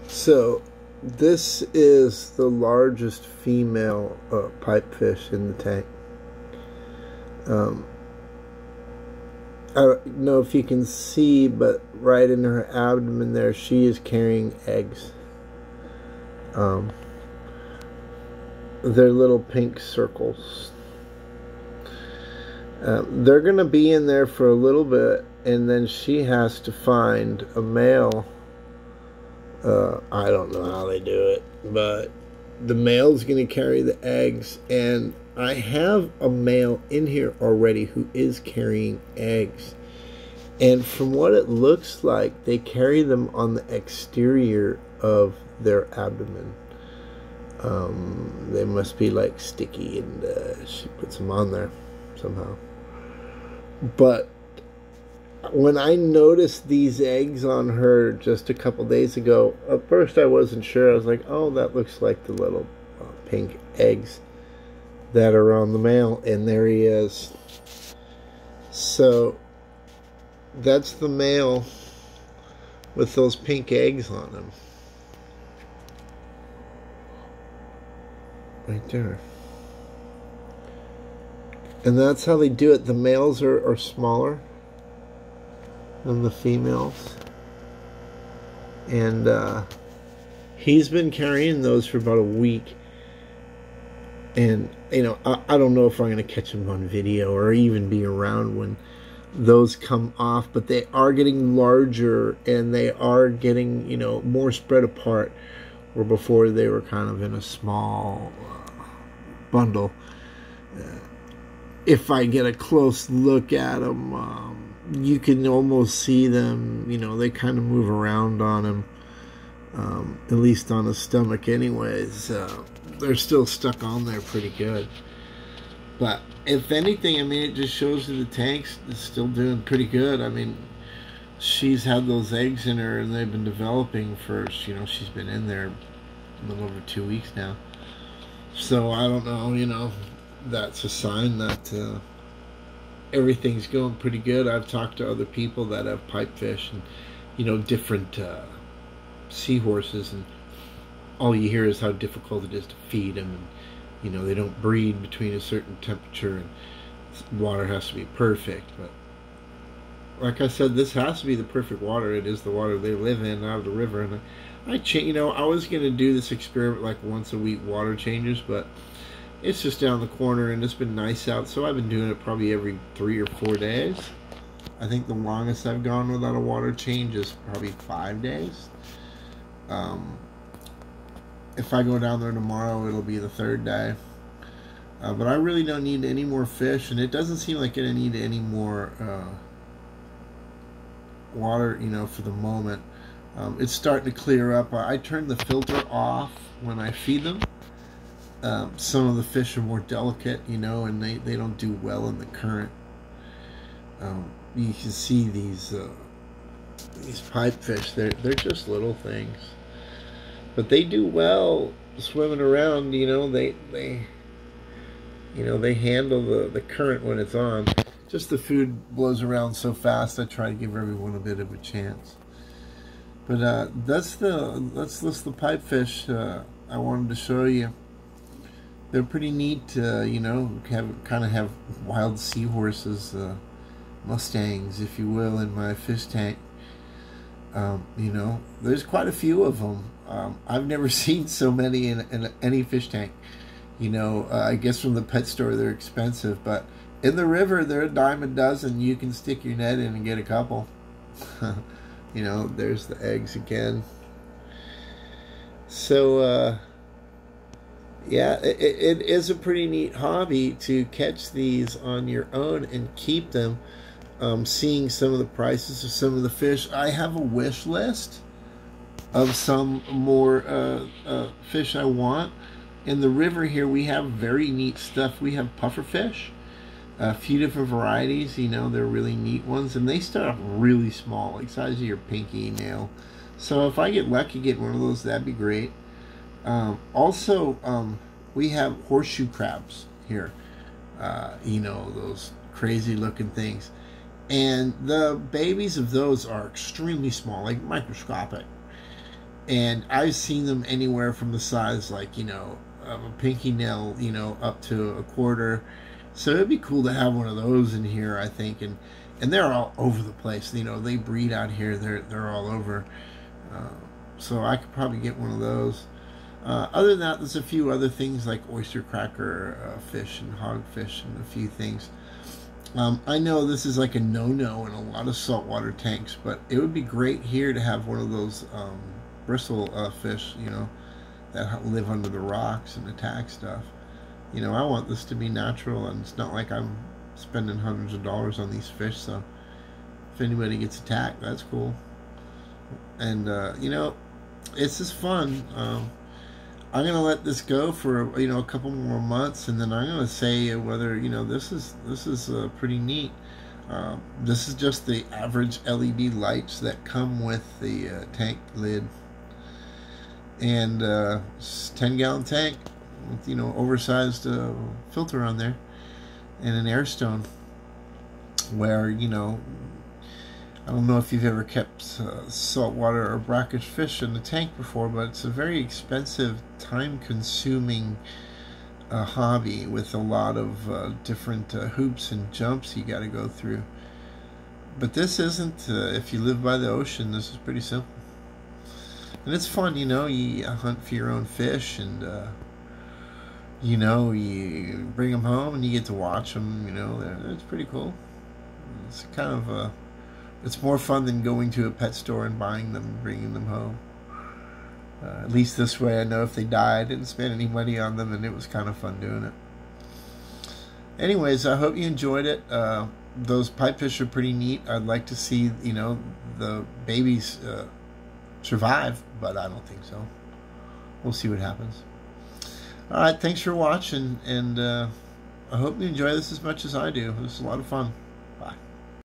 So this is the largest female pipefish in the tank. I don't know if you can see, but right in her abdomen there, she is carrying eggs. They're little pink circles. They're going to be in there for a little bit, and then she has to find a male. I don't know how they do it, but the male's going to carry the eggs, and I have a male in here already who is carrying eggs. And from what it looks like, they carry them on the exterior of their abdomen. They must be like sticky, and she puts them on there somehow. But when I noticed these eggs on her just a couple days ago, at first I wasn't sure. I was like, oh, that looks like the little pink eggs that are on the male, and there he is. So that's the male with those pink eggs on him. Right there. And that's how they do it. The males are smaller than the females. And he's been carrying those for about a week. And, you know, I don't know if I'm going to catch him on video or even be around when those come off. But they are getting larger, and they are getting, you know, more spread apart. Where before they were kind of in a small bundle. If I get a close look at them, you can almost see them, you know, they kind of move around on him, at least on his stomach anyways. They're still stuck on there pretty good. But if anything, I mean, it just shows that the tank's still doing pretty good. I mean, she's had those eggs in her, and they've been developing for, you know, she's been in there a little over 2 weeks now. So I don't know, you know, that's a sign that everything's going pretty good. I've talked to other people that have pipefish and, you know, different seahorses, and all you hear is how difficult it is to feed them, and, you know, they don't breed between a certain temperature, and water has to be perfect. But like I said, this has to be the perfect water. It is the water they live in out of the river. And you know, I was going to do this experiment like once a week, water changes, but it's just down the corner, and it's been nice out, so I've been doing it probably every 3 or 4 days. I think the longest I've gone without a water change is probably 5 days. If I go down there tomorrow, it'll be the 3rd day. But I really don't need any more fish, and it doesn't seem like I need any more water, you know, for the moment. It's starting to clear up. I turn the filter off when I feed them. Some of the fish are more delicate, you know, and they don't do well in the current. You can see these pipefish. They're just little things, but they do well swimming around. You know, they handle the current when it's on. Just the food blows around so fast. I try to give everyone a bit of a chance. But that's the pipefish I wanted to show you. They're pretty neat, you know, kind of have wild seahorses, Mustangs, if you will, in my fish tank. You know, there's quite a few of them. I've never seen so many in any fish tank. You know, I guess from the pet store they're expensive, but in the river they're a dime a dozen. You can stick your net in and get a couple. You know, there's the eggs again. So, yeah, it is a pretty neat hobby to catch these on your own and keep them. Seeing some of the prices of some of the fish. I have a wish list of some more fish I want. In the river here, we have very neat stuff. We have pufferfish, a few different varieties. You know, they're really neat ones, and they start off really small, like size of your pinky nail. So if I get lucky getting one of those, that'd be great. Also, we have horseshoe crabs here. You know, those crazy looking things. And the babies of those are extremely small, like microscopic. And I've seen them anywhere from the size, like, of a pinky nail, up to a quarter. So it'd be cool to have one of those in here, I think. And they're all over the place. They breed out here. They're all over. Uh, so I could probably get one of those. Other than that, there's a few other things like oyster cracker fish and hogfish and a few things. I know this is like a no-no in a lot of saltwater tanks, but it would be great here to have one of those bristle fish, that live under the rocks and attack stuff. I want this to be natural, and it's not like I'm spending hundreds of dollars on these fish, so if anybody gets attacked, that's cool. And, it's just fun. I'm gonna let this go for a couple more months, and then I'm gonna say whether this is pretty neat. This is just the average LED lights that come with the tank lid, and 10-gallon tank with oversized filter on there, and an air stone. Where I don't know if you've ever kept saltwater or brackish fish in the tank before, but it's a very expensive, time-consuming hobby with a lot of different hoops and jumps you got to go through. But this isn't. If you live by the ocean, this is pretty simple. And it's fun, you hunt for your own fish, and you bring them home and you get to watch them. It's pretty cool. It's kind of it's more fun than going to a pet store and buying them and bringing them home. At least this way I know if they die, I didn't spend any money on them, and it was kind of fun doing it. Anyways, I hope you enjoyed it. Those pipefish are pretty neat. I'd like to see, the babies survive, but I don't think so. We'll see what happens. All right, thanks for watching, and I hope you enjoy this as much as I do. This is a lot of fun. Bye.